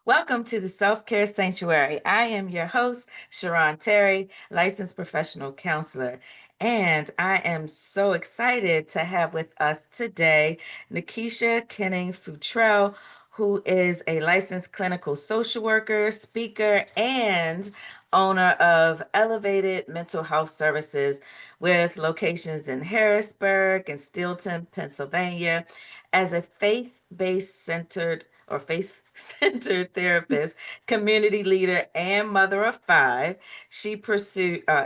Welcome to the Self Care Sanctuary. I am your host, Sharron Terry, licensed professional counselor. And I am so excited to have with us today Nakeesha Kenney-Futrell, who is a licensed clinical social worker, speaker, and owner of Elevated Mental Health Services with locations in Harrisburg and Steelton, Pennsylvania. As a faith-based centered or faith-centered therapist, community leader, and mother of five, she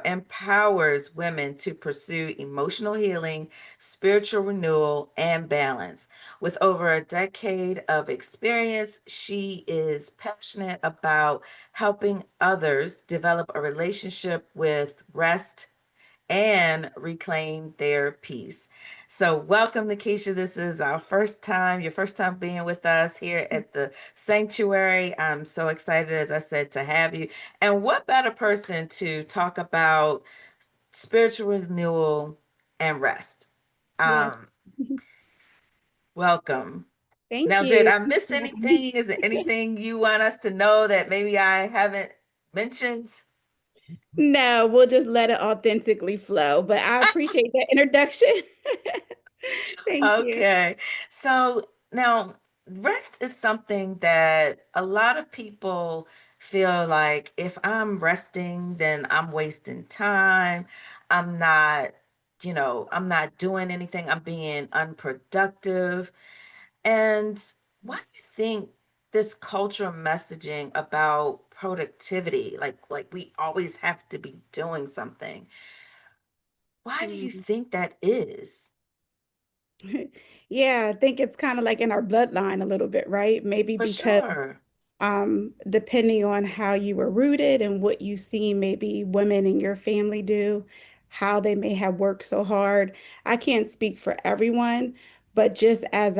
empowers women to pursue emotional healing, spiritual renewal, and balance. With over a decade of experience, she is passionate about helping others develop a relationship with rest and reclaim their peace. So, welcome, Nakeesha. This is our first time, your first time being with us here at the sanctuary. I'm so excited, as I said, to have you. And what better person to talk about spiritual renewal and rest? Yes. Um, Welcome. Thank Now, did you. I miss anything? Is there anything you want us to know that maybe I haven't mentioned? No, we'll just let it authentically flow, but I appreciate that introduction. Thank you. Okay. So now rest is something that a lot of people feel like if I'm resting, then I'm wasting time. I'm not, I'm not doing anything. I'm being unproductive. And why do you think this cultural messaging about productivity, like we always have to be doing something, why do you Mm. think that is? Yeah, I think it's kind of like in our bloodline a little bit, right? Maybe For because sure. depending on how you were rooted and what you see maybe women in your family do, how they may have worked so hard. I can't speak for everyone, but just as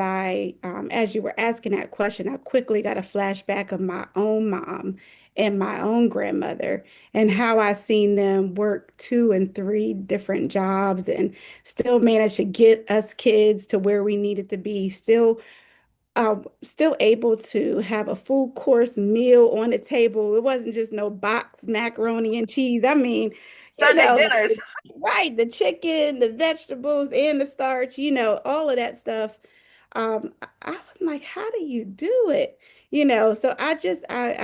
you were asking that question, I quickly got a flashback of my own mom and my own grandmother and how I seen them work two and three different jobs and still manage to get us kids to where we needed to be, still able to have a full course meal on the table. It wasn't just no box macaroni and cheese. I mean, Sunday like dinners. right, the chicken, the vegetables, and the starch, all of that stuff. I was like, how do you do it? So I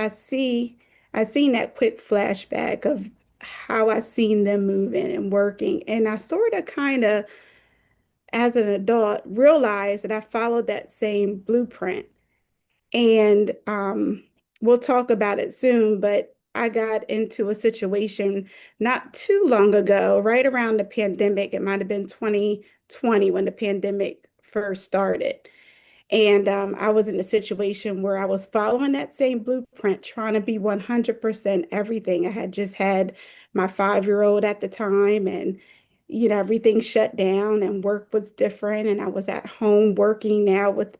seen that quick flashback of how I seen them moving and working. And I sort of kind of, as an adult, realized that I followed that same blueprint and we'll talk about it soon, but I got into a situation not too long ago, right around the pandemic. It might have been 2020 when the pandemic first started. And I was in a situation where I was following that same blueprint, trying to be 100% everything. I had just had my 5-year-old at the time, and everything shut down and work was different. And I was at home working now with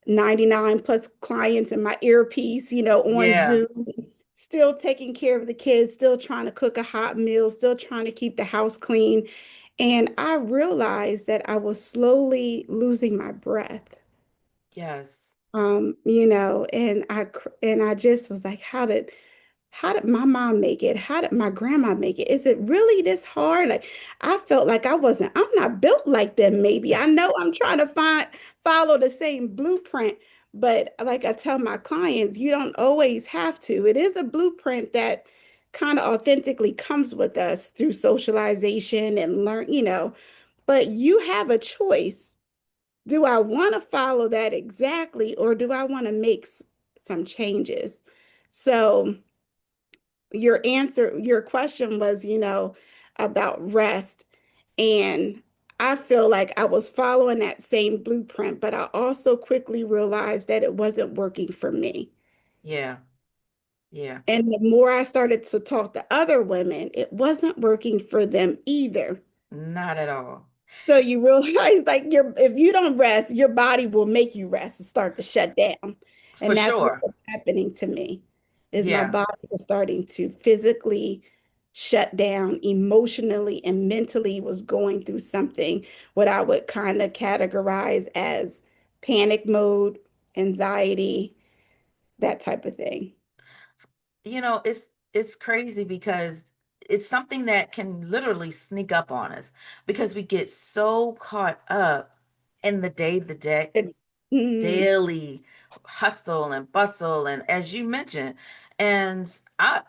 99 plus clients in my earpiece, on Yeah. Zoom, still taking care of the kids, still trying to cook a hot meal, still trying to keep the house clean. And I realized that I was slowly losing my breath. Yes. And I just was like, how did my mom make it? How did my grandma make it? Is it really this hard? Like, I felt like I'm not built like them, maybe. I know I'm trying to follow the same blueprint, but like I tell my clients, you don't always have to. It is a blueprint that kind of authentically comes with us through socialization and but you have a choice. Do I want to follow that exactly, or do I want to make some changes? So, your question was, about rest. And I feel like I was following that same blueprint, but I also quickly realized that it wasn't working for me. Yeah. Yeah. And the more I started to talk to other women, it wasn't working for them either. Not at all. So you realize like if you don't rest, your body will make you rest and start to shut down. For And that's what sure. was happening to me, is my Yeah. body was starting to physically shut down, emotionally and mentally was going through something what I would kind of categorize as panic mode, anxiety, that type of thing. It's crazy because it's something that can literally sneak up on us because we get so caught up in the day It, mm, daily hustle and bustle, and as you mentioned, and I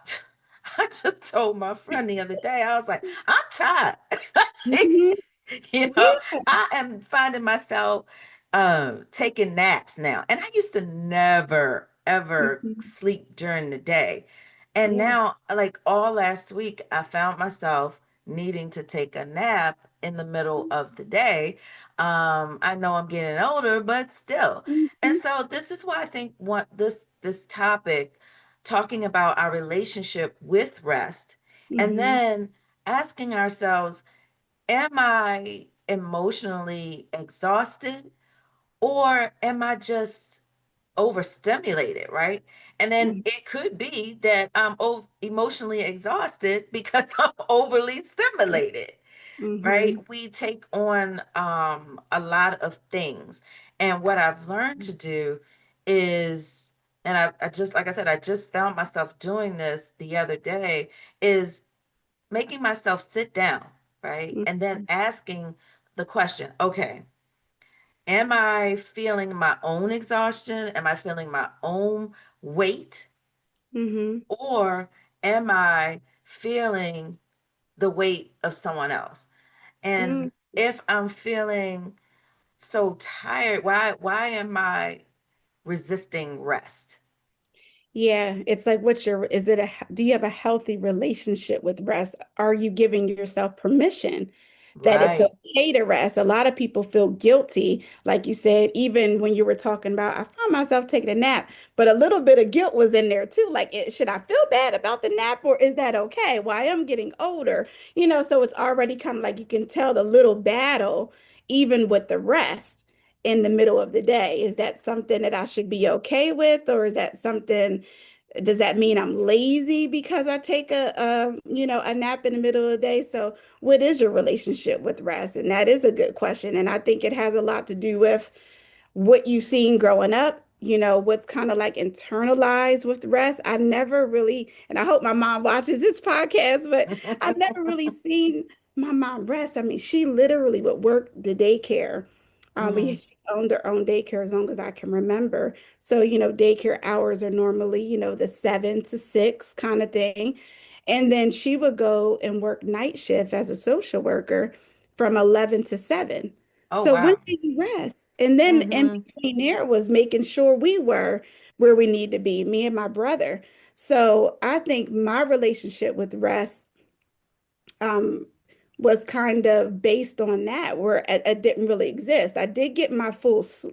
I just told my friend the other day, I was like, I'm tired. mhm, You know, yeah. I am finding myself taking naps now. And I used to never, ever Mhm, sleep during the day. And yeah. now, like all last week, I found myself needing to take a nap in the middle of the day. I know I'm getting older, but still. And Mhm, so this is why I think what this topic, talking about our relationship with rest, and mhm, then asking ourselves, am I emotionally exhausted or am I just overstimulated, right? And then mhm, it could be that I'm emotionally exhausted because I'm overly stimulated, right? mhm, We take on a lot of things. And what I've learned to do is, and I just, like I said, I just found myself doing this the other day, is making myself sit down, right? And then mhm, asking the question, okay, am I feeling my own exhaustion? Am I feeling my own weight? mhm, Or am I feeling the weight of someone else? mhm. And if I'm feeling so tired, why am I resisting rest? Yeah, it's like, do you have a healthy relationship with rest? Are you giving yourself permission that it's Right. okay to rest? A lot of people feel guilty, like you said, even when you were talking about, I found myself taking a nap, but a little bit of guilt was in there too. Like, should I feel bad about the nap or is that okay? Well, I am getting older, so it's already kind of like you can tell the little battle, even with the rest in the middle of the day. Is that something that I should be okay with, or is that something, does that mean I'm lazy because I take a nap in the middle of the day? So what is your relationship with rest? And that is a good question. And I think it has a lot to do with what you've seen growing up, what's kind of like internalized with rest. I never really, and I hope my mom watches this podcast, but I never really seen my mom rest. I mean, she literally would work the daycare. Mm. She owned her own daycare as long as I can remember. So, daycare hours are normally, the 7 to 6 kind of thing. And then she would go and work night shift as a social worker from 11 to 7. Oh, So when wow. did you rest? And then in Hmm. between there was making sure we were where we need to be, me and my brother. So I think my relationship with rest um, was kind of based on that, where it didn't really exist. I did get my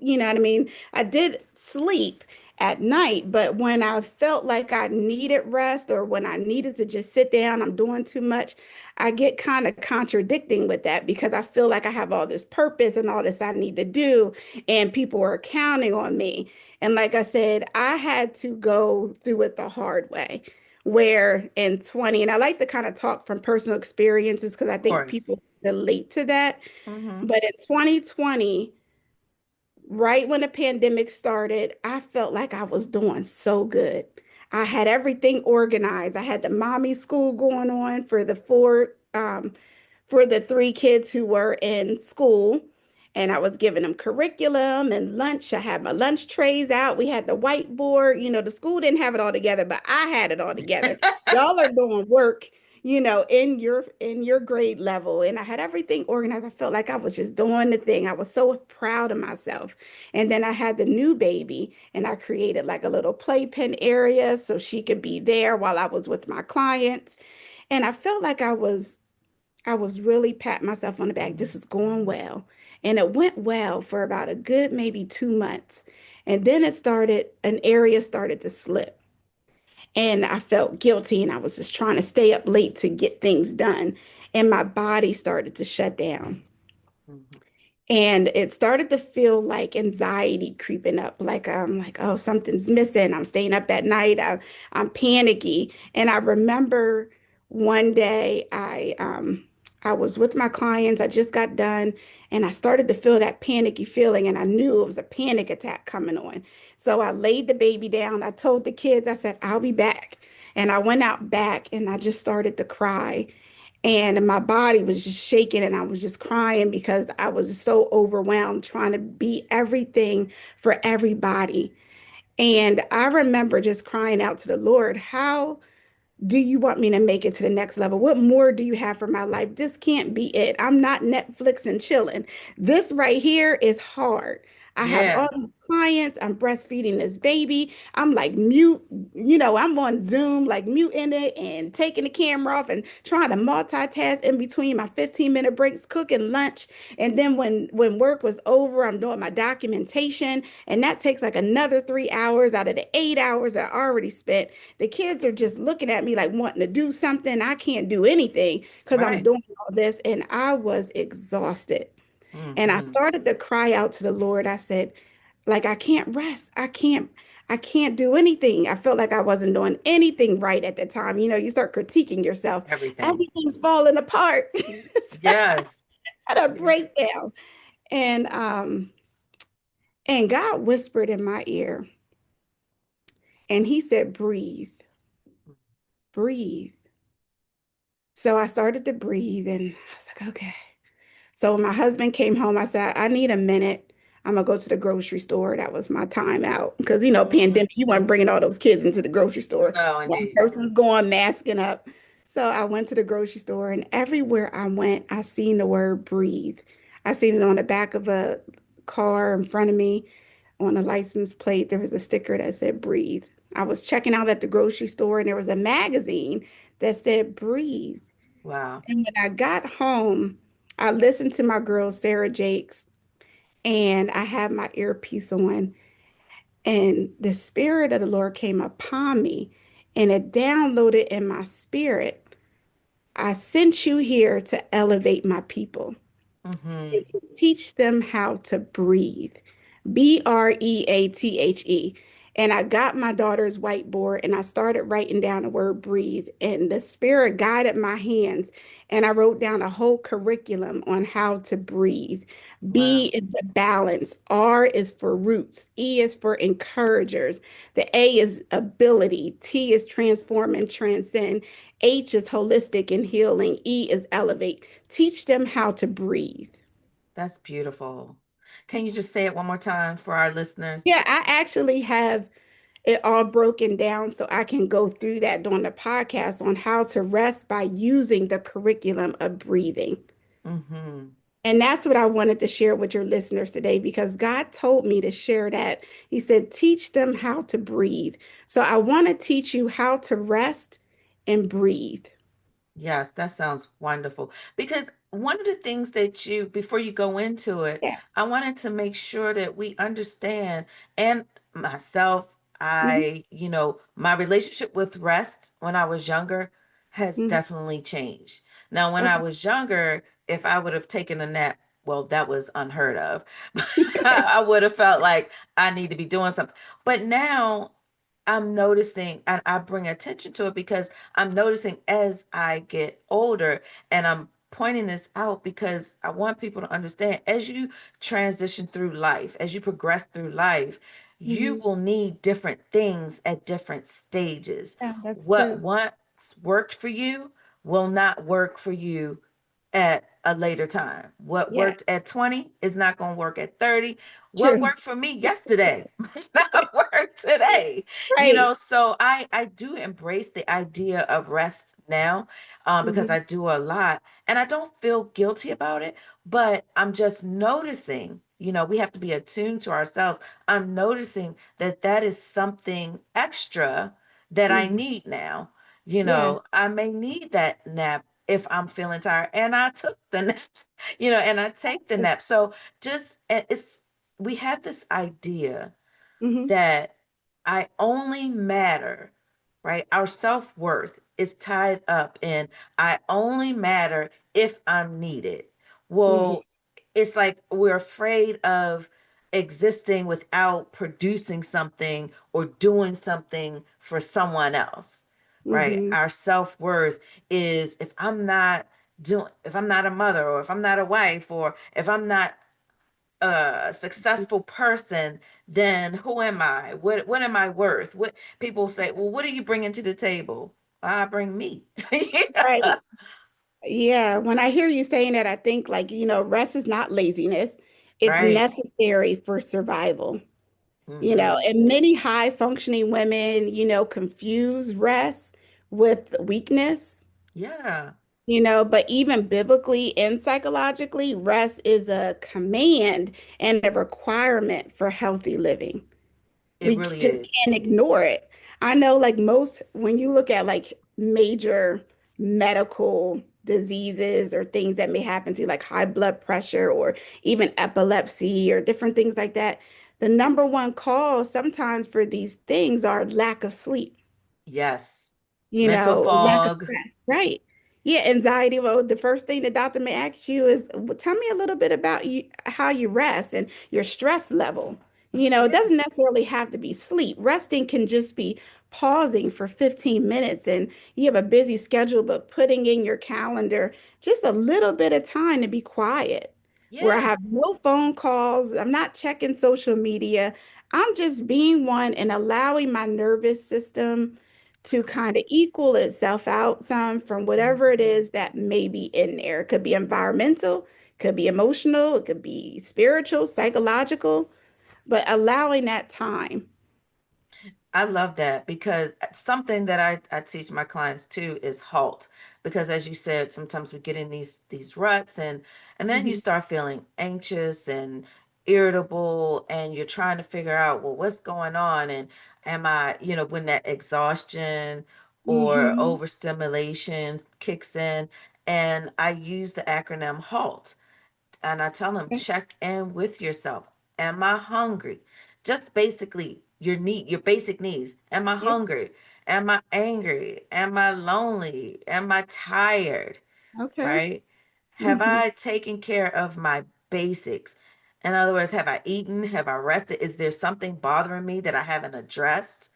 you know what I mean? I did sleep at night, but when I felt like I needed rest or when I needed to just sit down, I'm doing too much, I get kind of contradicting with that because I feel like I have all this purpose and all this I need to do, and people are counting on me. And like I said, I had to go through it the hard way where in 20, and I like to kind of talk from personal experiences because I Of think course. people relate to that. Hmm. But in 2020, right when the pandemic started, I felt like I was doing so good. I had everything organized. I had the mommy school going on for the 3 kids who were in school. And I was giving them curriculum and lunch. I had my lunch trays out. We had the whiteboard. The school didn't have it all together, but I had it all together. Y'all are doing work, in your grade level. And I had everything organized. I felt like I was just doing the thing. I was so proud of myself. And then I had the new baby, and I created like a little playpen area so she could be there while I was with my clients. And I felt like I was really patting myself on the back. This is going well. And it went well for about a good maybe 2 months. And then an area started to slip. And I felt guilty and I was just trying to stay up late to get things done. And my body started to shut down. Hmm. And it started to feel like anxiety creeping up. Like I'm like, oh, something's missing. I'm staying up at night. I'm panicky. And I remember one day I was with my clients. I just got done and I started to feel that panicky feeling and I knew it was a panic attack coming on. So I laid the baby down. I told the kids, I said, I'll be back. And I went out back and I just started to cry. And my body was just shaking and I was just crying because I was so overwhelmed trying to be everything for everybody. And I remember just crying out to the Lord, how do you want me to make it to the next level? What more do you have for my life? This can't be it. I'm not Netflix and chilling. This right here is hard. I have all Yeah. these clients. I'm breastfeeding this baby. I'm like mute, I'm on Zoom, like muting it and taking the camera off and trying to multitask in between my 15-minute breaks, cooking lunch. And then when work was over, I'm doing my documentation. And that takes like another 3 hours out of the 8 hours I already spent. The kids are just looking at me like wanting to do something. I can't do anything because I'm Right. doing all this. And I was exhausted. And I Mm-hmm. started to cry out to the Lord. I said, like, I can't rest. I can't do anything. I felt like I wasn't doing anything right at the time. You start critiquing yourself. Everything. Everything's falling apart. So Yes. I had a Yeah. breakdown. And God whispered in my ear, and he said, breathe, breathe. So I started to breathe and I was like, okay. So when my husband came home, I said, I need a minute. I'm gonna go to the grocery store. That was my time out. Because, Mm-hmm. pandemic, you weren't bringing all those kids into the grocery store. No, One indeed. person's going masking up. So I went to the grocery store, and everywhere I went, I seen the word breathe. I seen it on the back of a car in front of me. On the license plate, there was a sticker that said breathe. I was checking out at the grocery store, and there was a magazine that said breathe. Wow. And when I got home, I listened to my girl, Sarah Jakes, and I had my earpiece on. And the Spirit of the Lord came upon me and it downloaded in my spirit. I sent you here to elevate my people Mm-hmm. and to teach them how to breathe. Breathe. And I got my daughter's whiteboard and I started writing down the word breathe. And the Spirit guided my hands. And I wrote down a whole curriculum on how to breathe. B Wow. is the balance. R is for roots. E is for encouragers. The A is ability. T is transform and transcend. H is holistic and healing. E is elevate. Teach them how to breathe. That's beautiful. Can you just say it one more time for our listeners? Yeah, I actually have it all broken down so I can go through that during the podcast on how to rest by using the curriculum of breathing. Mm-hmm. And that's what I wanted to share with your listeners today because God told me to share that. He said, teach them how to breathe. So I want to teach you how to rest and breathe. Yes, that sounds wonderful. Because one of the things that before you go into it, Yeah. I wanted to make sure that we understand, and myself, Hmm. my relationship with rest when I was younger has Hmm. definitely changed. Now, when I Okay. was younger, if I would have taken a nap, well, that was unheard of. I would have felt like I need to be doing something. But now I'm noticing, and I bring attention to it because I'm noticing as I get older, and I'm pointing this out because I want people to understand as you transition through life, as you progress through life, you Hmm. will need different things at different stages. Yeah, that's What true. once worked for you will not work for you at a later time. What Yeah, worked at 20 is not going to work at 30. What true. worked for me yesterday not work today. Right. So I do embrace the idea of rest now, because Hmm. I do a lot and I don't feel guilty about it, but I'm just noticing, we have to be attuned to ourselves. I'm noticing that that is something extra that I Hmm. need now. Yeah. I may need that nap if I'm feeling tired, and I took the nap, and I take the nap. So just it's we have this idea Hmm. that I only matter, right? Our self-worth is tied up in I only matter if I'm needed. Hmm. Well, it's like we're afraid of existing without producing something or doing something for someone else, right? Hmm. Our self-worth is if I'm not doing, if I'm not a mother, or if I'm not a wife, or if I'm not a successful person, then who am I? What am I worth? What people say, well, what are you bringing to the table? I bring me. Yeah. Right. Yeah, when I hear you saying that, I think like, rest is not laziness. It's Right. necessary for survival. Hmm. And many high functioning women, confuse rest with weakness, Yeah, but even biblically and psychologically, rest is a command and a requirement for healthy living. it We really just is. can't ignore it. I know, like most, when you look at like major medical diseases or things that may happen to you, like high blood pressure or even epilepsy or different things like that, the number one cause sometimes for these things are lack of sleep, Yes. Mental lack of fog. rest, right? Yeah, anxiety. Well, the first thing the doctor may ask you is, "Well, tell me a little bit about you, how you rest and your stress level." It Yeah. doesn't necessarily have to be sleep. Resting can just be pausing for 15 minutes and you have a busy schedule, but putting in your calendar just a little bit of time to be quiet, where I Yeah. have no phone calls, I'm not checking social media. I'm just being one and allowing my nervous system to kind of equal itself out some from whatever it Mhm. is that may be in there. It could be environmental, could be emotional, it could be spiritual, psychological, but allowing that time. I love that because something that I teach my clients too is halt. Because as you said, sometimes we get in these ruts, and then you Hmm. start feeling anxious and irritable, and you're trying to figure out, well, what's going on, and am I, when that exhaustion or Hmm. overstimulation kicks in. And I use the acronym HALT. And I tell them, check in with yourself. Am I hungry? Just basically your basic needs. Am I Yep. hungry? Am I angry? Am I lonely? Am I tired? Okay. Right? Have Hmm. I taken care of my basics? In other words, have I eaten? Have I rested? Is there something bothering me that I haven't addressed?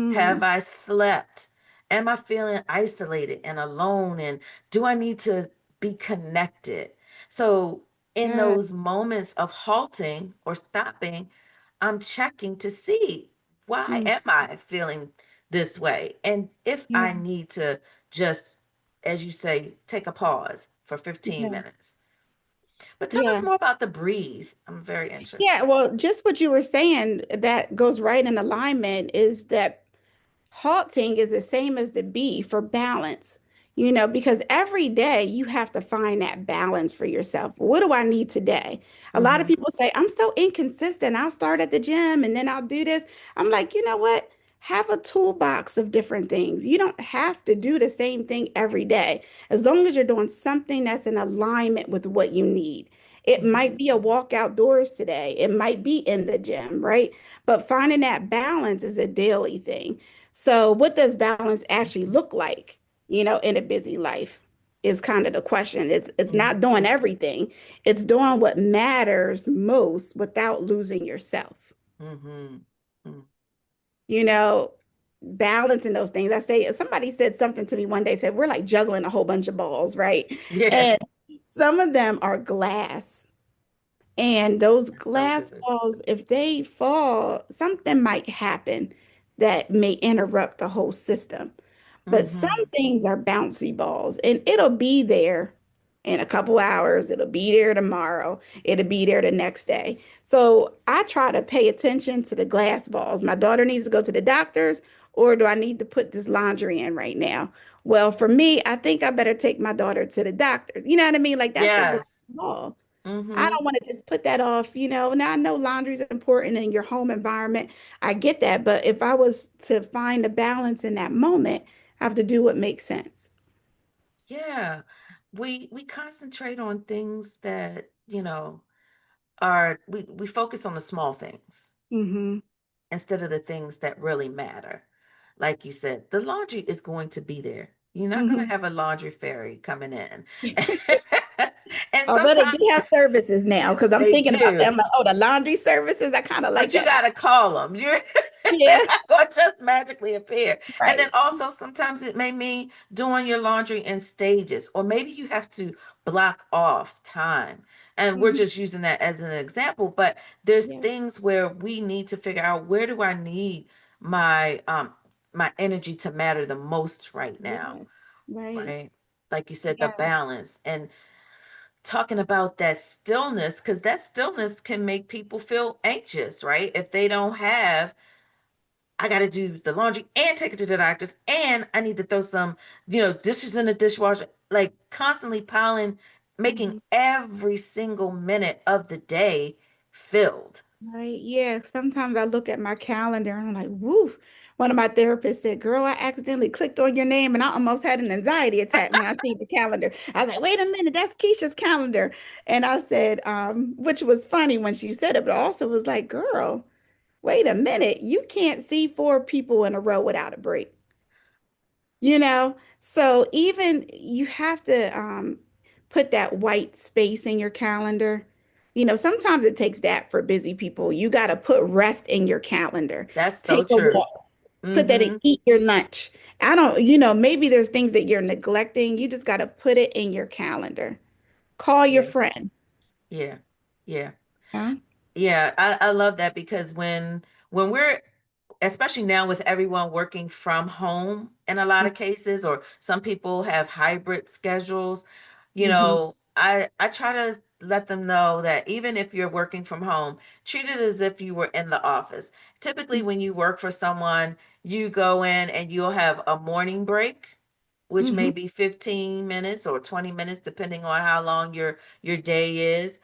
Have Hmm. I slept? Am I feeling isolated and alone? And do I need to be connected? So, in Yeah. those moments of halting or stopping, I'm checking to see, why Mm. am I feeling this way? And if I Yeah. need to just, as you say, take a pause for 15 Yeah. minutes. But tell us Yeah. more about the breathe. I'm very Yeah. interested. Well, just what you were saying that goes right in alignment is that halting is the same as the B for balance, because every day you have to find that balance for yourself. What do I need today? A lot of Mm-hmm. people say, I'm so inconsistent. I'll start at the gym and then I'll do this. I'm like, you know what? Have a toolbox of different things. You don't have to do the same thing every day, as long as you're doing something that's in alignment with what you need. It Mm-hmm. might be a walk outdoors today, it might be in the gym, right? But finding that balance is a daily thing. So, what does balance actually look like, in a busy life? Is kind of the question. It's not Mm-hmm. doing everything. It's doing what matters most without losing yourself. Mm-hmm. Mm-hmm. You know, Balancing those things. I say somebody said something to me one day, said we're like juggling a whole bunch of balls, right? Yeah. And some of them are glass. And those That's so glass good. balls, if they fall, something might happen that may interrupt the whole system. But some Mm-hmm. things are bouncy balls, and it'll be there in a couple hours. It'll be there tomorrow. It'll be there the next day. So I try to pay attention to the glass balls. My daughter needs to go to the doctor's, or do I need to put this laundry in right now? Well, for me, I think I better take my daughter to the doctor's. You know what I mean? Like that's a glass Yes. ball. I Mm-hmm. don't want to just put that off. Now I know laundry is important in your home environment. I get that. But if I was to find a balance in that moment, I have to do what makes sense. Yeah. We concentrate on things that, are we focus on the small things Hmm. instead of the things that really matter. Like you said, the laundry is going to be there. You're not going to Hmm. have a laundry fairy coming in. And Although they do sometimes have services now, because I'm they thinking about do, them. Like, oh, the laundry services, I kind of like but you that. got to call them. You Yeah, not going to just magically appear. And then right. also sometimes it may mean doing your laundry in stages, or maybe you have to block off time. And we're Mhm. just using that as an example, but there's Yeah, things where we need to figure out, where do I need my my energy to matter the most right now, yeah, right. right? Like you said, the Yes. balance, and talking about that stillness, because that stillness can make people feel anxious, right? If they don't have, I got to do the laundry and take it to the doctor's, and I need to throw some, dishes in the dishwasher, like constantly piling, making Mhm. every single minute of the day filled. Right. Yeah. Sometimes I look at my calendar and I'm like, woof. One of my therapists said, girl, I accidentally clicked on your name and I almost had an anxiety attack when I see the calendar. I was like, wait a minute, that's Keisha's calendar. And I said, which was funny when she said it, but also was like, girl, wait a minute. You can't see four people in a row without a break. So even you have to put that white space in your calendar. Sometimes it takes that for busy people. You got to put rest in your calendar. That's so Take a true. walk, put that in, Mm-hmm. eat your lunch. I don't, maybe there's things that you're neglecting. You just got to put it in your calendar. Call your Yeah. friend. Yeah. Yeah. Yeah. Yeah, I love that, because when we're, especially now with everyone working from home in a lot of cases, or some people have hybrid schedules, Mm-hmm. I try to let them know that even if you're working from home, treat it as if you were in the office. Typically, when you work for someone, you go in and you'll have a morning break, which Mm-hmm. may be 15 minutes or 20 minutes, depending on how long your day is.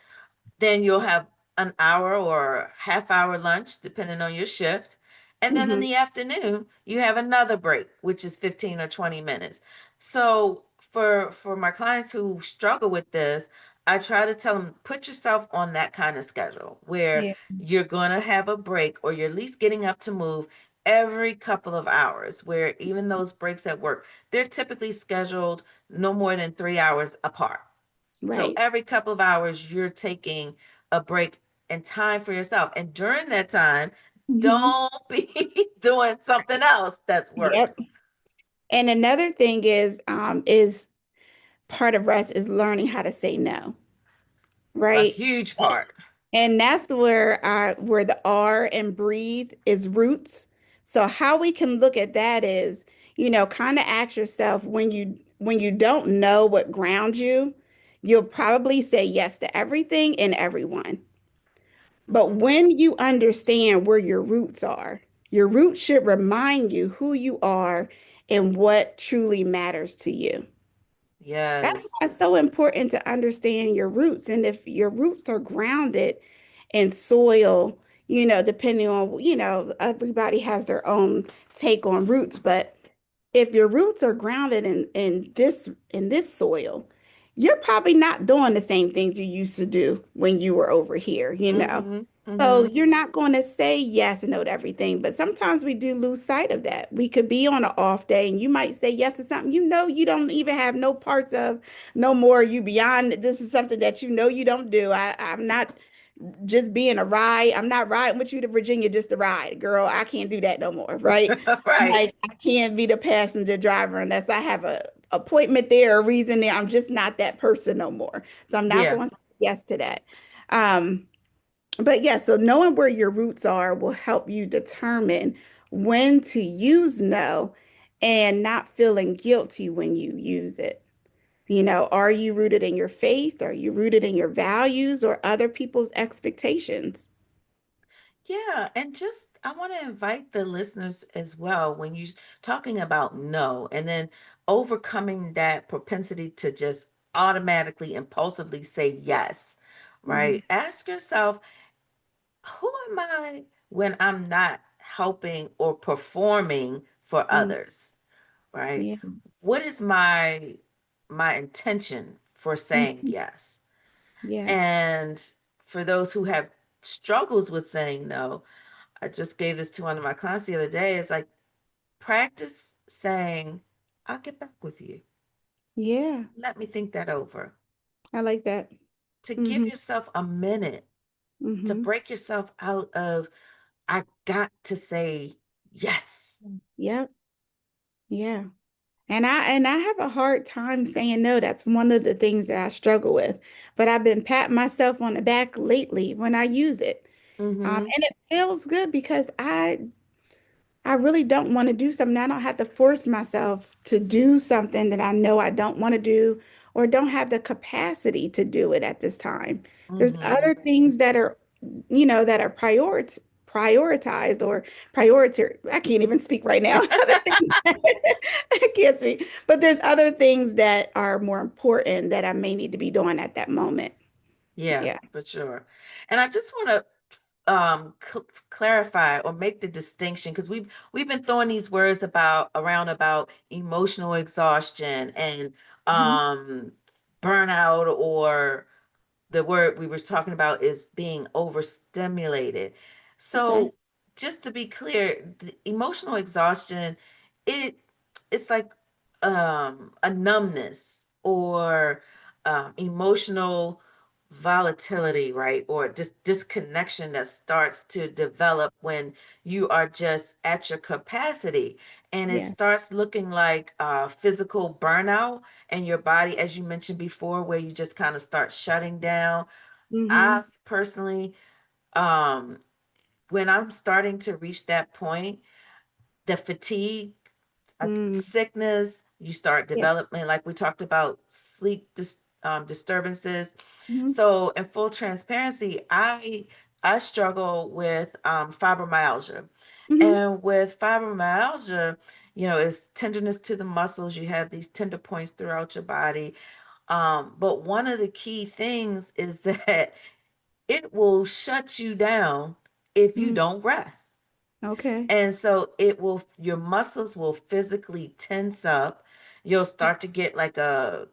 Then you'll have an hour or half hour lunch, depending on your shift. And then in Mm-hmm. the afternoon, you have another break, which is 15 or 20 minutes. So for my clients who struggle with this, I try to tell them, put yourself on that kind of schedule where Yeah. you're going to have a break, or you're at least getting up to move every couple of hours, where even those breaks at work, they're typically scheduled no more than 3 hours apart. So Right. every couple of hours, you're taking a break and time for yourself. And during that time, Mm-hmm. don't be doing something else that's work. Yep. And another thing is part of rest is learning how to say no, A right? huge part. And that's where the R and breathe is roots. So how we can look at that is, kind of ask yourself when you don't know what grounds you, you'll probably say yes to everything and everyone. But Mhm. when you understand where your roots should remind you who you are and what truly matters to you. That's why Yes. it's so important to understand your roots. And if your roots are grounded in soil, depending on, everybody has their own take on roots, but if your roots are grounded in this soil, you're probably not doing the same things you used to do when you were over here. Hmm. So Hmm. you're not going to say yes and no to everything, but sometimes we do lose sight of that. We could be on an off day and you might say yes to something you don't even have no parts of no more. You beyond this is something that you don't do. I'm not just being a ride. I'm not riding with you to Virginia just to ride. Girl, I can't do that no more, right? Right. Like I can't be the passenger driver unless I have a appointment there, a reason there. I'm just not that person no more. So I'm not Yeah. going to say yes to that. Um, but yeah, so knowing where your roots are will help you determine when to use no and not feeling guilty when you use it. Are you rooted in your faith? Are you rooted in your values or other people's expectations? Yeah. And just, I want to invite the listeners as well, when you're talking about no, and then overcoming that propensity to just automatically, impulsively say yes, Mhm. right? Ask yourself, who am I when I'm not helping or performing for Mm, others, right? yeah. What is my intention for saying Mhm. yes? Yeah. And for those who have struggles with saying no, I just gave this to one of my clients the other day. It's like, practice saying, I'll get back with you. Yeah. Let me think that over. I like that. To give Hmm. yourself a minute, to Hmm. break yourself out of I got to say yes. Yep. Yeah. And I have a hard time saying no. That's one of the things that I struggle with. But I've been patting myself on the back lately when I use it. Mm-hmm. And it feels good because I really don't want to do something. I don't have to force myself to do something that I know I don't want to do or don't have the capacity to do it at this time. There's Mm-hmm. other things that are, that are prioritized or priority. I can't even speak right now. Other things I can't speak, but there's other things that are more important that I may need to be doing at that moment. Yeah, Yeah. for sure. And I just want to clarify or make the distinction because we've been throwing these words about around about emotional exhaustion and Mhm. um burnout, or the word we were talking about is being overstimulated. Okay. So just to be clear, the emotional exhaustion, it it's like a numbness or emotional volatility, right? Or disconnection that starts to develop when you are just at your capacity. And it Yeah. starts looking like physical burnout and your body, as you mentioned before, where you just kind of start shutting down. I Hmm. personally, um, when I'm starting to reach that point, the fatigue, Mm. sickness, you start Yeah. developing, like we talked about, sleep disturbances. Hmm. So, in full transparency, I struggle with fibromyalgia, Hmm. and with fibromyalgia, it's tenderness to the muscles. You have these tender points throughout your body. But one of the key things is that it will shut you down if you Mm. don't rest. Okay. And so your muscles will physically tense up. You'll start to get like a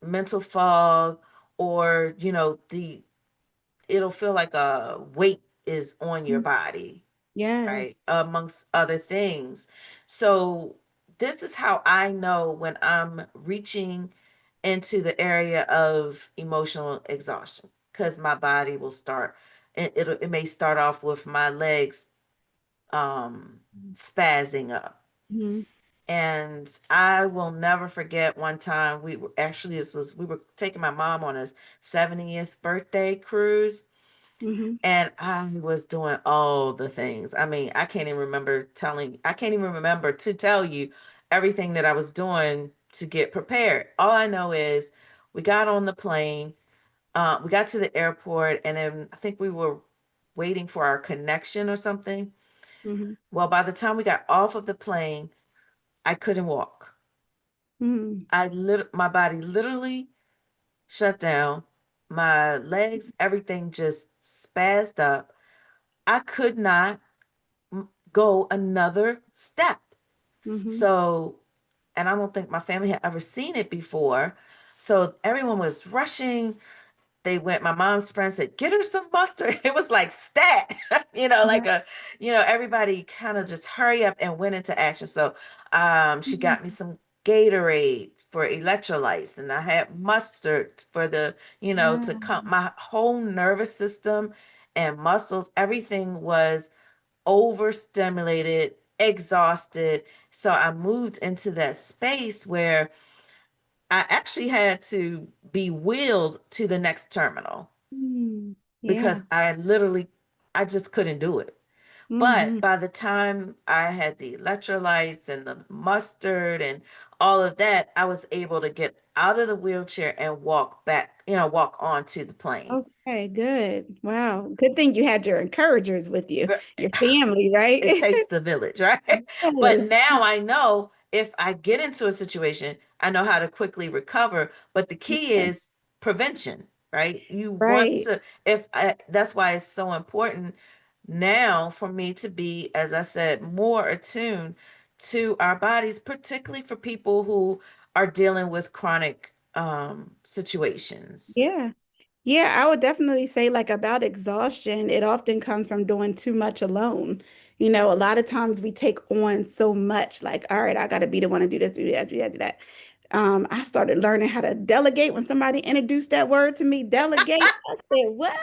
mental fog, or, it'll feel like a weight is on your Mm. body, right? Yes. Amongst other things. So this is how I know when I'm reaching into the area of emotional exhaustion, because my body will start, it may start off with my legs um spazzing up. Hmm. And I will never forget one time we were actually, we were taking my mom on a 70th birthday cruise, Hmm. and I was doing all the things. I mean, I can't even remember to tell you everything that I was doing to get prepared. All I know is we got on the plane, we got to the airport, and then I think we were waiting for our connection or something. Hmm. Well, by the time we got off of the plane, I couldn't walk. Hmm. My body literally shut down. My legs, everything just spazzed up. I could not go another step. Hmm. So, and I don't think my family had ever seen it before. So everyone was rushing. My mom's friend said, get her some mustard. It was like stat, like everybody kind of just hurry up and went into action. So she got me some Gatorade for electrolytes, and I had mustard for to Wow. come. My whole nervous system and muscles, everything was overstimulated, exhausted. So I moved into that space where I actually had to be wheeled to the next terminal Mm. Yeah. because I just couldn't do it. But Hmm. by the time I had the electrolytes and the mustard and all of that, I was able to get out of the wheelchair and walk back, walk onto the plane. Okay, good. Wow. Good thing you had your encouragers with you, your family, right? It takes the village, right? But Yes. now I know if I get into a situation, I know how to quickly recover. But the key Yeah. is prevention, right? You want Right. to, that's why it's so important now for me to be, as I said, more attuned to our bodies, particularly for people who are dealing with chronic situations. Yeah. Yeah, I would definitely say like about exhaustion, it often comes from doing too much alone. A lot of times we take on so much, like, all right, I got to be the one to do this, do that, do that, do that. I started learning how to delegate when somebody introduced that word to me, delegate. I said, what?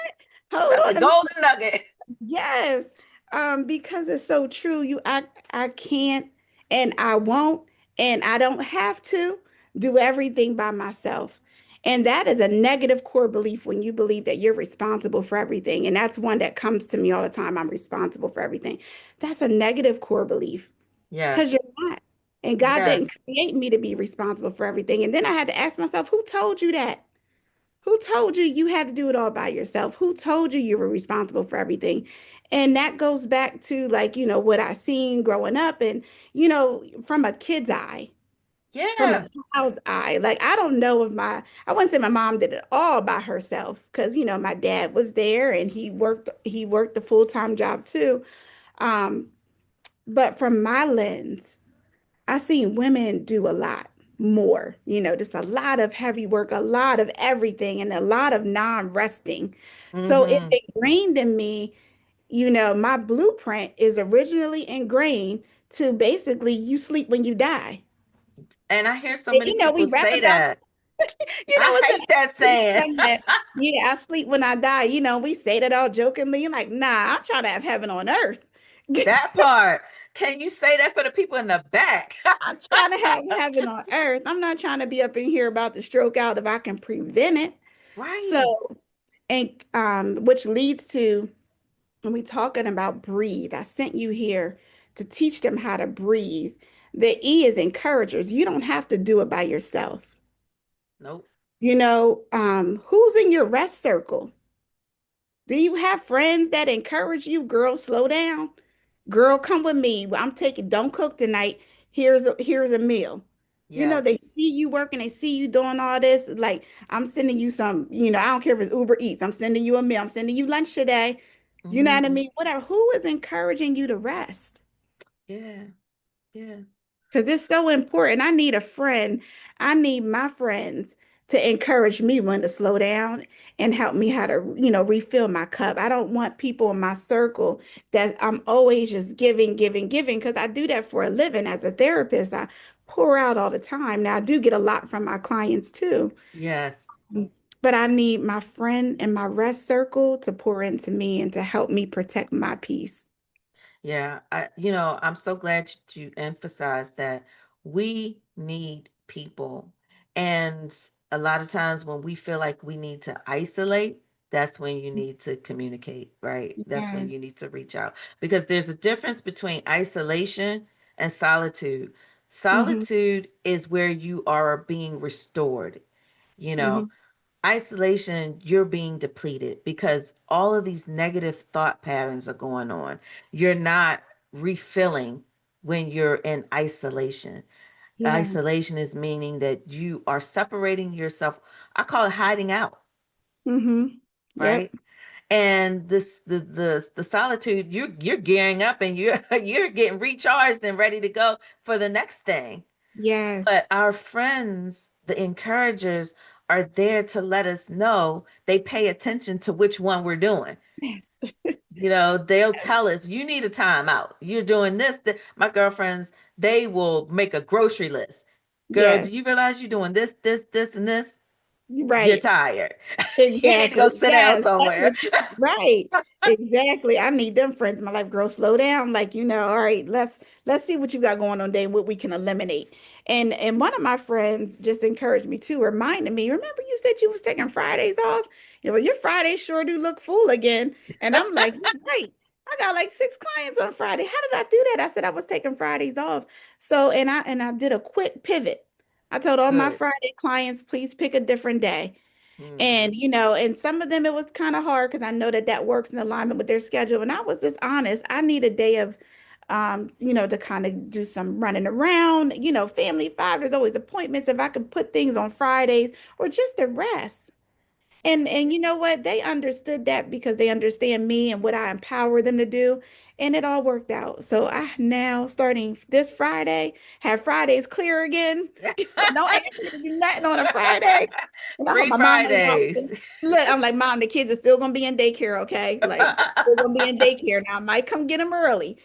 Hold That's a on a minute. golden nugget. Yes. Because it's so true. I can't and I won't and I don't have to do everything by myself. And that is a negative core belief when you believe that you're responsible for everything. And that's one that comes to me all the time. I'm responsible for everything. That's a negative core belief because Yes. you're not. And God didn't Yes. create me to be responsible for everything. And then I had to ask myself, who told you that? Who told you you had to do it all by yourself? Who told you you were responsible for everything? And that goes back to like, what I seen growing up and, from a kid's eye, from a Yeah. child's eye. Like, I don't know if I wouldn't say my mom did it all by herself because, my dad was there and he worked a full-time job too. Um, but from my lens, I seen women do a lot more, just a lot of heavy work, a lot of everything, and a lot of non-resting. So it's Mm-hmm. ingrained in me, my blueprint is originally ingrained to basically you sleep when you die. And I hear so And, many we people rap say about, that. I it's hate that a saying. segment. Yeah, I sleep when I die. We say that all jokingly. Like, nah, I'm trying to have heaven on earth. That part. Can you say that for the people in the back? I'm trying to have heaven on earth. I'm not trying to be up in here about to stroke out if I can prevent it. Right. So, and which leads to when we talking about breathe, I sent you here to teach them how to breathe. The E is encouragers. You don't have to do it by yourself. Nope. Who's in your rest circle? Do you have friends that encourage you? Girl, slow down. Girl, come with me. I'm taking, don't cook tonight. Here's a meal. They Yes. see you working, they see you doing all this. Like, I'm sending you some, I don't care if it's Uber Eats. I'm sending you a meal. I'm sending you lunch today. You know what I Hmm. mean? Whatever. Who is encouraging you to rest? Yeah. Yeah. Because it's so important. I need a friend. I need my friends to encourage me when to slow down and help me how to, refill my cup. I don't want people in my circle that I'm always just giving, giving, giving, because I do that for a living as a therapist. I pour out all the time. Now, I do get a lot from my clients too, Yes. but I need my friend in my rest circle to pour into me and to help me protect my peace. Yeah, I'm so glad you emphasized that we need people. And a lot of times when we feel like we need to isolate, that's when you need to communicate, right? That's when Yes. you need to reach out because there's a difference between isolation and solitude. Hmm. Solitude is where you are being restored, you know. Hmm. Isolation, you're being depleted because all of these negative thought patterns are going on. You're not refilling when you're in isolation. Yeah. Isolation is meaning that you are separating yourself. I call it hiding out, Hmm. right? Yep. And the solitude, you're gearing up and you're you're getting recharged and ready to go for the next thing. Yes. But our friends, the encouragers, are there to let us know they pay attention to which one we're doing. Yes. They'll tell us, you need a timeout. You're doing this. My girlfriends, they will make a grocery list. Girl, do Yes. you realize you're doing this, this, this, and this? You're Right. tired. You need to go Exactly. sit down Yes, that's somewhere. what right. Exactly. I need them friends in my life. Girl, slow down. Like, all right, let's see what you got going on today and what we can eliminate. And one of my friends just encouraged me too, reminded me, remember you said you was taking Fridays off? Your Fridays sure do look full again. And I'm like, you're right. I got like 6 clients on Friday. How did I do that? I said I was taking Fridays off. So and I did a quick pivot. I told all my Good. Friday clients, please pick a different day. And, Hmm. and some of them it was kind of hard because I know that that works in alignment with their schedule. And I was just honest. I need a day of, to kind of do some running around, family five. There's always appointments. If I could put things on Fridays or just to rest. And you know what? They understood that because they understand me and what I empower them to do. And it all worked out. So I now, starting this Friday, have Fridays clear again. So don't ask me to do nothing on a Friday. And I hope Free my mom ain't Fridays. watching. Look, I'm like, Mom, the kids are still gonna be in daycare, okay? Like they're still gonna be in daycare. Now I might come get them early.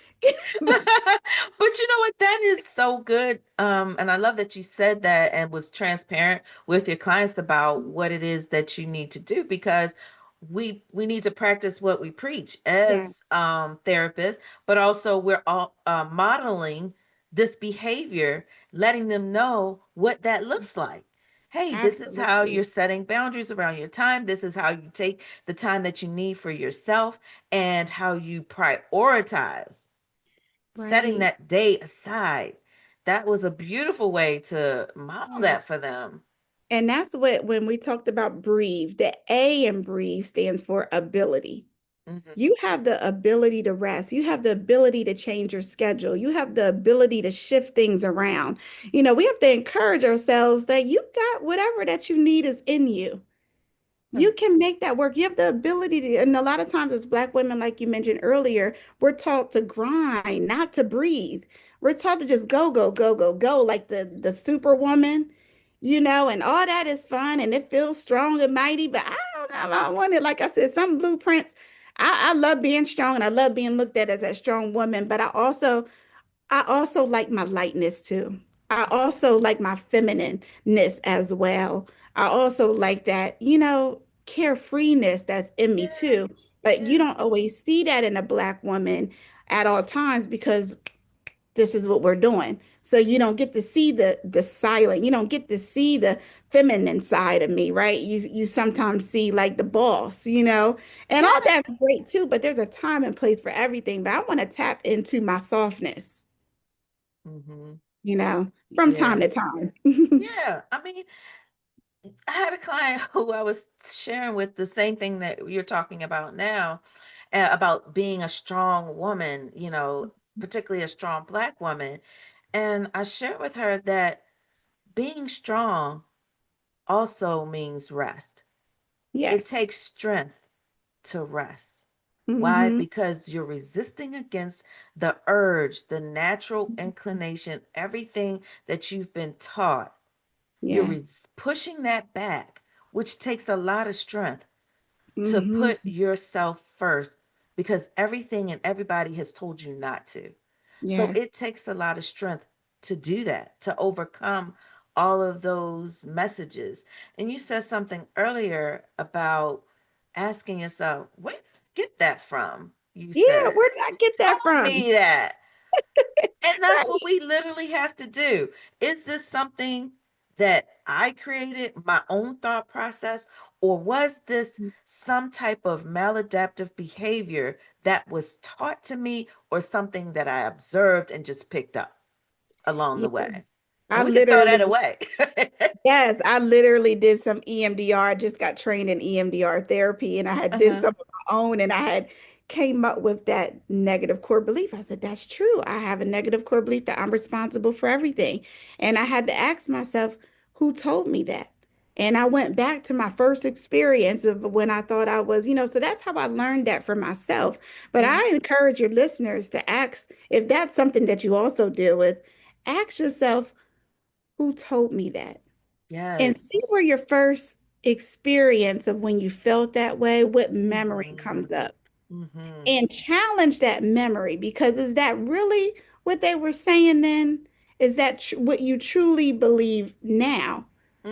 But you know what? That is so good. And I love that you said that and was transparent with your clients about what it is that you need to do because we need to practice what we preach Yeah. as therapists, but also we're all modeling this behavior, letting them know what that looks like. Hey, this is how you're Absolutely. setting boundaries around your time. This is how you take the time that you need for yourself and how you prioritize setting Right. that day aside. That was a beautiful way to model Yeah. that for them. And that's what, when we talked about breathe, the A in breathe stands for ability. Hmm. You have the ability to rest. You have the ability to change your schedule. You have the ability to shift things around. We have to encourage ourselves that you got whatever that you need is in you. You can make that work. You have the ability to, and a lot of times as Black women, like you mentioned earlier, we're taught to grind, not to breathe. We're taught to just go, go, go, go, go, like the superwoman, and all that is fun and it feels strong and mighty. But I don't know. I want it, like I said, some blueprints. I love being strong and I love being looked at as a strong woman, but I also like my lightness too. I also like my feminineness as well. I also like that, carefreeness that's in me Yeah, too. But you yeah, don't always see that in a Black woman at all times because this is what we're doing. So you don't get to see the silent, you don't get to see the feminine side of me, right? You sometimes see like the boss, and all yeah. that's great too, but there's a time and place for everything. But I want to tap into my softness, Hmm. from time Yeah. to time. Yeah. I mean, I had a client who I was sharing with the same thing that you're talking about now, about being a strong woman, particularly a strong Black woman. And I shared with her that being strong also means rest. It Yes. takes strength to rest. Why? Hmm. Because you're resisting against the urge, the natural inclination, everything that you've been taught. You're Yes. pushing that back, which takes a lot of strength to Hmm. put yourself first because everything and everybody has told you not to. So Yes. it takes a lot of strength to do that, to overcome all of those messages. And you said something earlier about asking yourself, where did you get that from? You Yeah, said, where did I get told that from? me that. And that's what Right. we literally have to do. Is this something that I created, my own thought process, or was this some type of maladaptive behavior that was taught to me or something that I observed and just picked up along Yeah. the way? I And we can throw that literally away. Yes, I literally did some EMDR. I just got trained in EMDR therapy and I had did Uh-huh. some of my own and I had came up with that negative core belief. I said, that's true. I have a negative core belief that I'm responsible for everything. And I had to ask myself, who told me that? And I went back to my first experience of when I thought I was, so that's how I learned that for myself. But Hmm. I encourage your listeners to ask if that's something that you also deal with, ask yourself, who told me that? And see Yes. where your first experience of when you felt that way, what memory Hmm. comes up, Hmm. and challenge that memory because is that really what they were saying then? Is that what you truly believe now?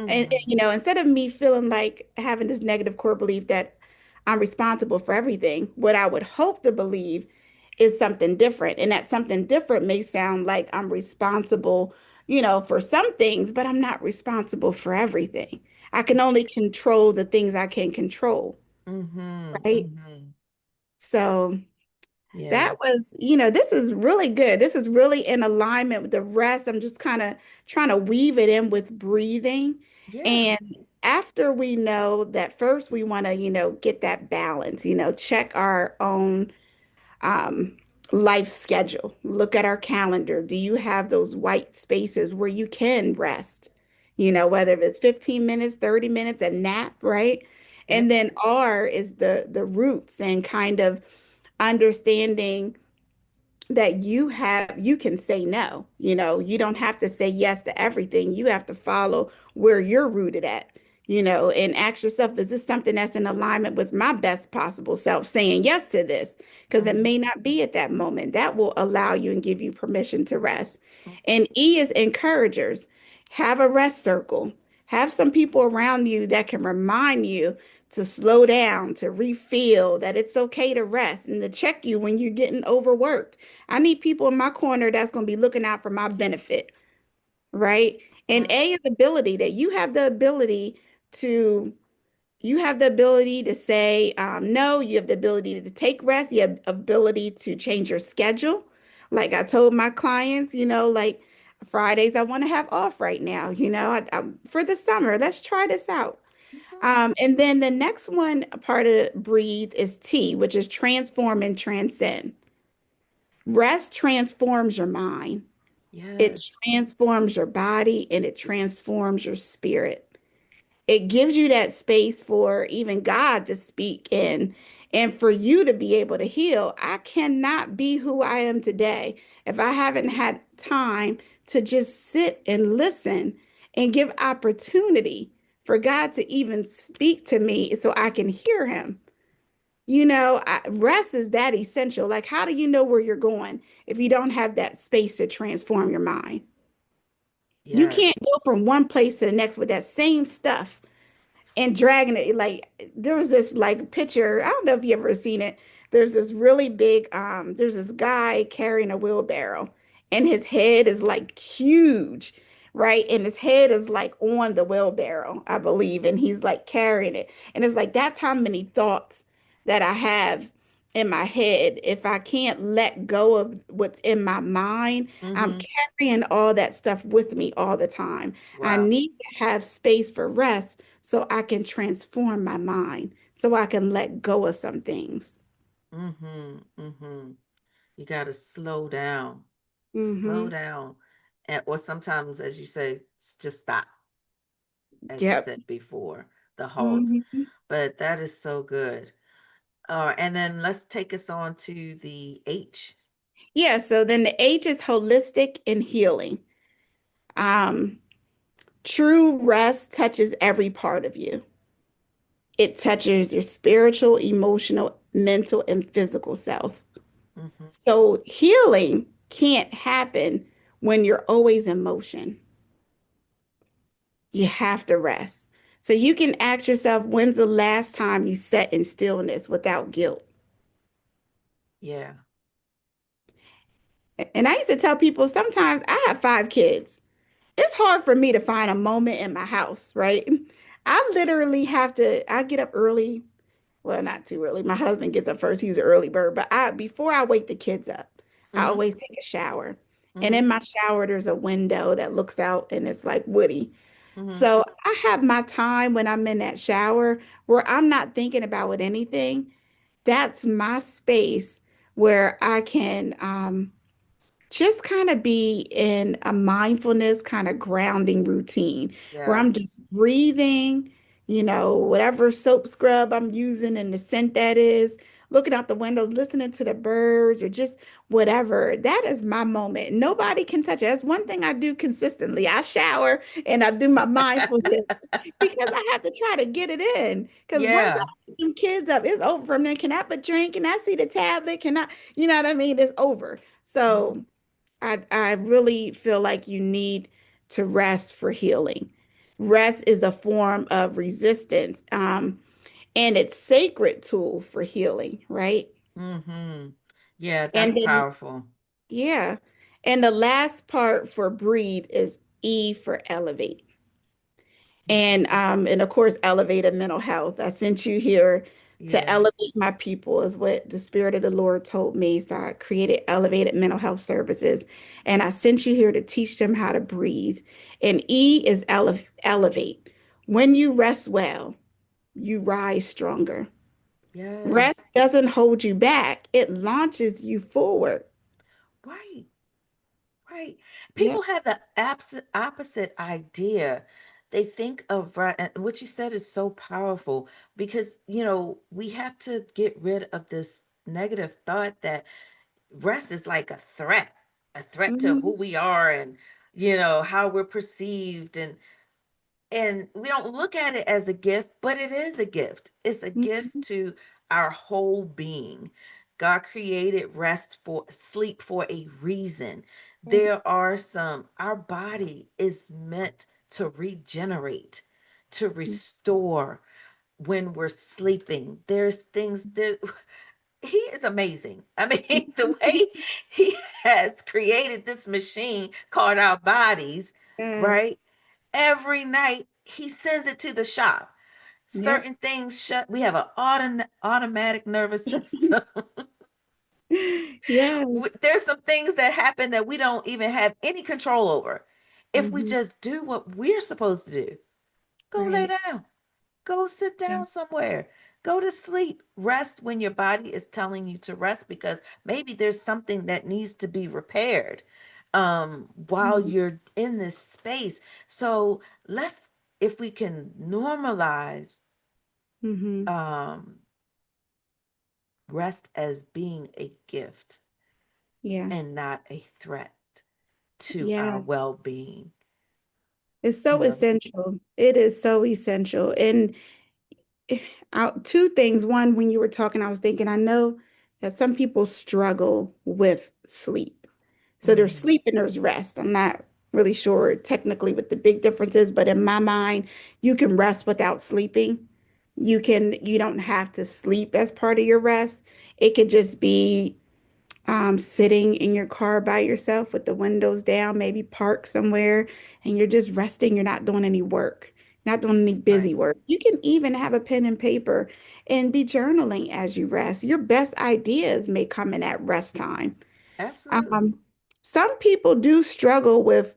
And, Hmm. instead of me feeling like having this negative core belief that I'm responsible for everything, what I would hope to believe is something different. And that something different may sound like I'm responsible, for some things, but I'm not responsible for everything. I can only control the things I can control, Hmm. right? Hmm. So Yeah. that was, this is really good. This is really in alignment with the rest. I'm just kind of trying to weave it in with breathing. Yeah. And after we know that first we want to, get that balance, check our own um, life schedule. Look at our calendar. Do you have those white spaces where you can rest? Whether it's 15 minutes, 30 minutes, a nap, right? Yeah. And then R is the roots and kind of understanding that you can say no. You don't have to say yes to everything. You have to follow where you're rooted at, and ask yourself, is this something that's in alignment with my best possible self, saying yes to this? Because it Hmm. may not be at that moment. That will allow you and give you permission to rest. And E is encouragers. Have a rest circle. Have some people around you that can remind you to slow down, to refill, that it's okay to rest and to check you when you're getting overworked. I need people in my corner that's going to be looking out for my benefit, right? And Mm. A is ability, that to you have the ability to say no. You have the ability to take rest. You have ability to change your schedule. Like I told my clients, like Fridays I want to have off right now. For the summer, let's try this out. Mhm. And then the next one part of breathe is T, which is transform and transcend. Rest transforms your mind. It Yes. transforms your body and it transforms your spirit. It gives you that space for even God to speak in and for you to be able to heal. I cannot be who I am today if I haven't had time to just sit and listen and give opportunity for God to even speak to me so I can hear him. Rest is that essential. Like, how do you know where you're going if you don't have that space to transform your mind? You can't Yes. go from one place to the next with that same stuff and dragging it. Like there was this like picture, I don't know if you ever seen it. There's this guy carrying a wheelbarrow and his head is like huge, right? And his head is like on the wheelbarrow, I believe, and he's like carrying it. And it's like that's how many thoughts that I have in my head. If I can't let go of what's in my mind, I'm Hmm. carrying all that stuff with me all the time. I Wow. need to have space for rest so I can transform my mind, so I can let go of some things. Hmm. Hmm. You got to slow down. Slow Hmm. down. Or sometimes, as you say, just stop, as you Yep. said before, the halt. Hmm. But that is so good. And then let's take us on to the H. Yeah, so then the H is holistic and healing. Um, True rest touches every part of you. It touches your spiritual, emotional, mental, and physical self. Hmm. So healing can't happen when you're always in motion. You have to rest. So you can ask yourself, when's the last time you sat in stillness without guilt? Yeah. And I used to tell people sometimes I have 5 kids. It's hard for me to find a moment in my house, right? I literally have to, I get up early. Well, not too early. My husband gets up first. He's an early bird. But before I wake the kids up, I Hmm. always take a shower. And Hmm. in my shower, there's a window that looks out and it's like woody. Hmm. So I have my time when I'm in that shower where I'm not thinking about anything. That's my space where I can just kind of be in a mindfulness kind of grounding routine where I'm just Yes. breathing, whatever soap scrub I'm using and the scent that is, looking out the window, listening to the birds or just whatever. That is my moment. Nobody can touch it. That's one thing I do consistently. I shower and I do my mindfulness because I have to try to get it in. Because once I Yeah. put them kids up, it's over from there. Can I have a drink? Can I see the tablet? Can I, you know what I mean? It's over. Hmm. So I really feel like you need to rest for healing. Rest is a form of resistance, and it's sacred tool for healing, right? Hmm. Yeah, And that's then, powerful. yeah. And the last part for breathe is E for elevate. And of course, elevated mental health. I sent you here to Yeah. elevate my people, is what the Spirit of the Lord told me. So I created elevated mental health services, and I sent you here to teach them how to breathe. And E is elevate. When you rest well, you rise stronger. Yes. Rest doesn't hold you back; it launches you forward. Right. Right. People Yep. have the opposite idea. They think of right, and what you said is so powerful because, we have to get rid of this negative thought that rest is like a threat to who Mhm. we are and, how we're perceived. And we don't look at it as a gift, but it is a gift. It's a gift Mhm. to our whole being. God created rest for sleep for a reason. Our body is meant to regenerate, to restore. when we're sleeping. There's things that he is amazing. I mean, the way he has created this machine called our bodies, Yeah. right? Every night he sends it to the shop. Yep. Certain things shut. We have an automatic nervous system. Yeah. There's some things that happen that we don't even have any control over. If we Hmm. just do what we're supposed to do, go lay Right. down, go sit Yeah. down somewhere, go to sleep, rest when your body is telling you to rest because maybe there's something that needs to be repaired while Mm-hmm. you're in this space. So let's, if we can normalize Mm-hmm. um, rest as being a gift Yeah. and not a threat to our Yeah. well-being, It's you so know. essential. It is so essential. And two things. One, when you were talking, I was thinking, I know that some people struggle with sleep. So there's Mhm. sleep and there's rest. I'm not really sure technically what the big difference is, but in my mind, you can rest without sleeping. You don't have to sleep as part of your rest. It could just be sitting in your car by yourself with the windows down, maybe park somewhere, and you're just resting. You're not doing any work, not doing any busy Right. work. You can even have a pen and paper and be journaling as you rest. Your best ideas may come in at rest time. Absolutely. Um, some people do struggle with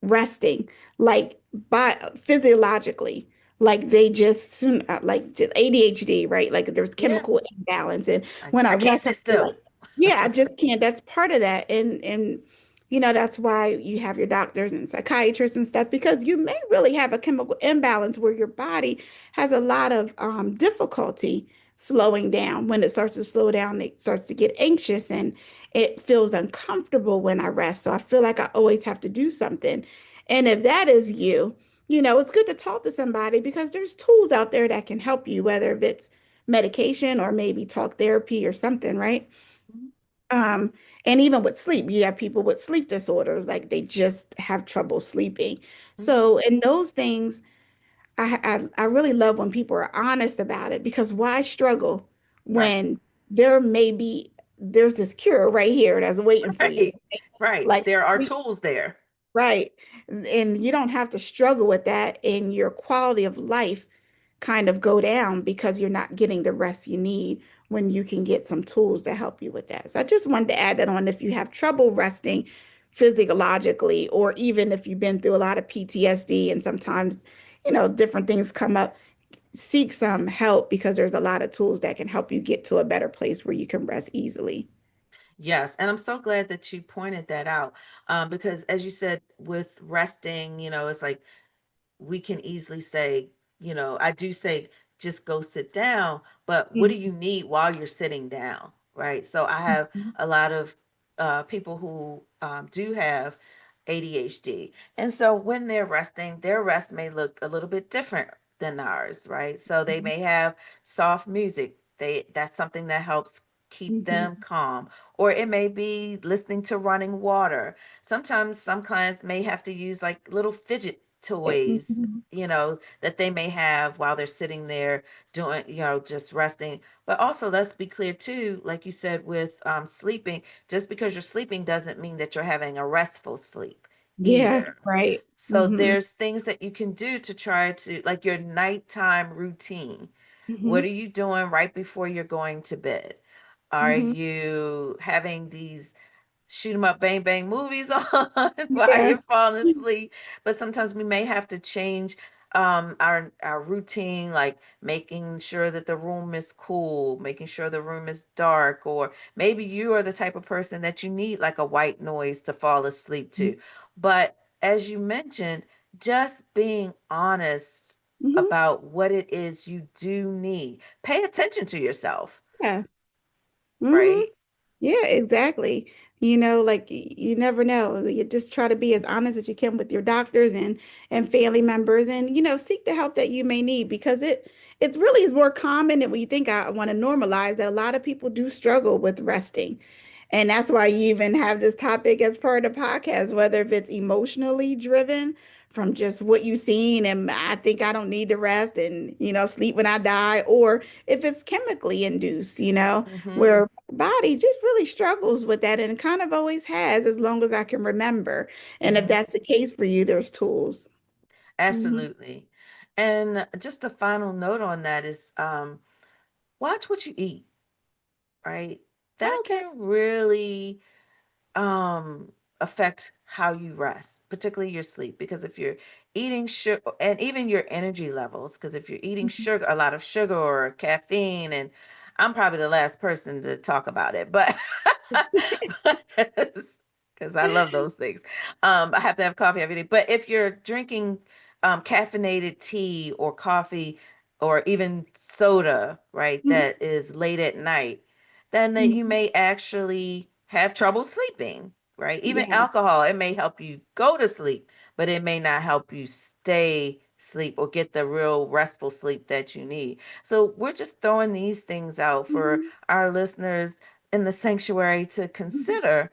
resting, like by physiologically, like they just like just ADHD, right? Like there's Yeah. chemical imbalance, and I, when I I can't rest, I sit feel still. like, yeah, I just can't. That's part of that, and that's why you have your doctors and psychiatrists and stuff because you may really have a chemical imbalance where your body has a lot of difficulty slowing down. When it starts to slow down, it starts to get anxious and it feels uncomfortable when I rest. So I feel like I always have to do something. And if that is you, it's good to talk to somebody because there's tools out there that can help you, whether if it's medication or maybe talk therapy or something, right? Mhm. Um, and even with sleep, you have people with sleep disorders, like they just have trouble sleeping. Mhm. So, in those things, I really love when people are honest about it because why struggle Right. when there's this cure right here that's waiting for you. Right. Right. Like There are we tools there. Right. And you don't have to struggle with that, and your quality of life kind of go down because you're not getting the rest you need when you can get some tools to help you with that. So I just wanted to add that on if you have trouble resting physiologically, or even if you've been through a lot of PTSD and sometimes, different things come up, seek some help because there's a lot of tools that can help you get to a better place where you can rest easily. Yes, and I'm so glad that you pointed that out because, as you said, with resting, it's like we can easily say, I do say just go sit down, but what do Mhm. you need while you're sitting down, right? So I have a lot of people who do have ADHD. And so when they're resting, their rest may look a little bit different than ours, right? So they may have soft music. That's something that helps keep Mhm. them calm. Or it may be listening to running water. Sometimes some clients may have to use like little fidget toys, Mhm. that they may have while they're sitting there doing, just resting. But also, let's be clear too, like you said, with sleeping, just because you're sleeping doesn't mean that you're having a restful sleep Yeah, either. right. So Hmm. there's things that you can do to try to, like your nighttime routine. What Hmm. are you doing right before you're going to bed? Are Hmm. you having these shoot 'em up, bang bang movies on while Yeah. you're falling asleep? But sometimes we may have to change our routine, like making sure that the room is cool, making sure the room is dark, or maybe you are the type of person that you need like a white noise to fall asleep to. But as you mentioned, just being honest Hmm. about what it is you do need. Pay attention to yourself, Yeah. Hmm. right? Yeah, exactly. Like you never know. You just try to be as honest as you can with your doctors and family members, and seek the help that you may need because it's really is more common than we think. I want to normalize that a lot of people do struggle with resting. And that's why you even have this topic as part of the podcast, whether if it's emotionally driven from just what you've seen and I think I don't need to rest and, sleep when I die, or if it's chemically induced, Hmm. where body just really struggles with that and kind of always has as long as I can remember. And if Hmm. that's the case for you, there's tools. Hmm. Absolutely. And just a final note on that is watch what you eat, right? That Okay. can really affect how you rest, particularly your sleep. Because if you're eating sugar and even your energy levels, because if you're eating Mhm. sugar, a lot of sugar or caffeine, and I'm probably the last person to talk about it, but because I love those things. I have to have coffee every day. But if you're drinking caffeinated tea or coffee or even soda, right, Mhm. that is late at night, then that you Mhm. may actually have trouble sleeping, right? Even Yes. alcohol, it may help you go to sleep, but it may not help you stay sleep or get the real restful sleep that you need. So we're just throwing these things out for Mhm. our listeners in the sanctuary to Mhm. consider,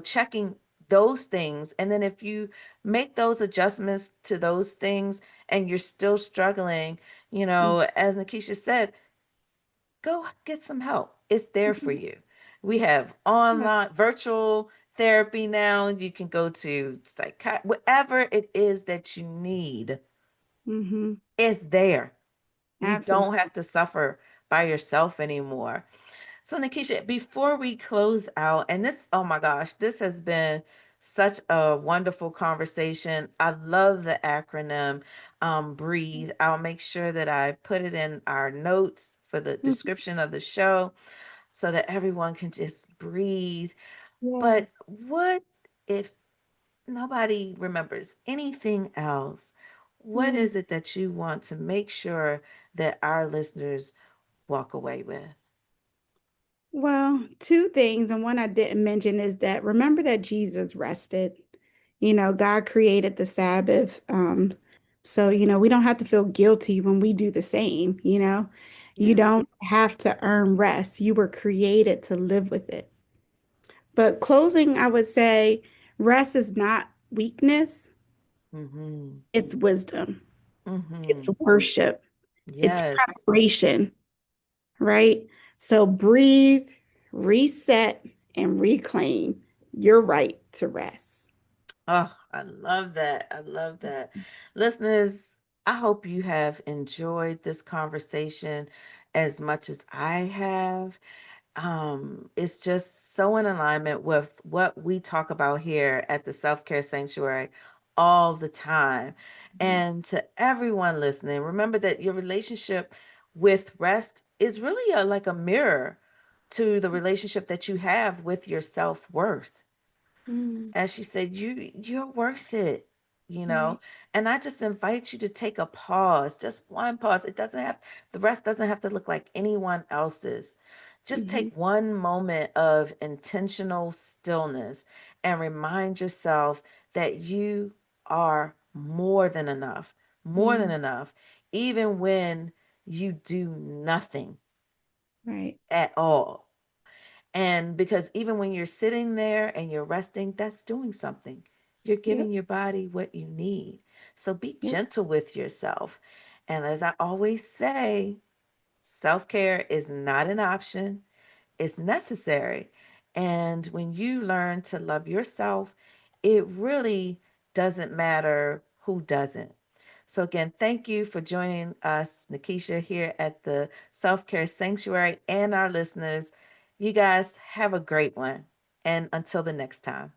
checking those things. And then if you make those adjustments to those things and you're still struggling, as Nakeesha said, go get some help. It's there for Mhm. you. We have Yeah. online virtual therapy now. You can go to whatever it is that you need. Hmm. It's there. You don't Absolutely. have to suffer by yourself anymore. So, Nakeesha, before we close out, and this, oh my gosh, this has been such a wonderful conversation. I love the acronym BREATHE. I'll make sure that I put it in our notes for the Mhm. description of the show so that everyone can just breathe. But Yes. what if nobody remembers anything else? What Mm. is it that you want to make sure that our listeners walk away with? Well, two things, and one I didn't mention is that remember that Jesus rested. God created the Sabbath. So, we don't have to feel guilty when we do the same. You Yeah. don't have to earn rest. You were created to live with it. But closing, I would say rest is not weakness, Mm-hmm. it's wisdom, it's Mm-hmm. worship, it's Yes. preparation, right? So breathe, reset, and reclaim your right to rest. Oh, I love that. I love that. Listeners, I hope you have enjoyed this conversation as much as I have. It's just so in alignment with what we talk about here at the Self Care Sanctuary all the time. And to everyone listening, remember that your relationship with rest is really like a mirror to the relationship that you have with your self worth. Mm, As she said, you're worth it, right. and I just invite you to take a pause, just one pause. It doesn't have The rest doesn't have to look like anyone else's. Just Hmm. take one moment of intentional stillness and remind yourself that you are more than Mm, enough, even when you do nothing right. at all. And because even when you're sitting there and you're resting, that's doing something. You're Yep. giving your body what you need. So be Yep. gentle with yourself. And as I always say, self care is not an option, it's necessary. And when you learn to love yourself, it really doesn't matter who doesn't. So, again, thank you for joining us, Nakeesha, here at the Self Care Sanctuary and our listeners. You guys have a great one. And until the next time.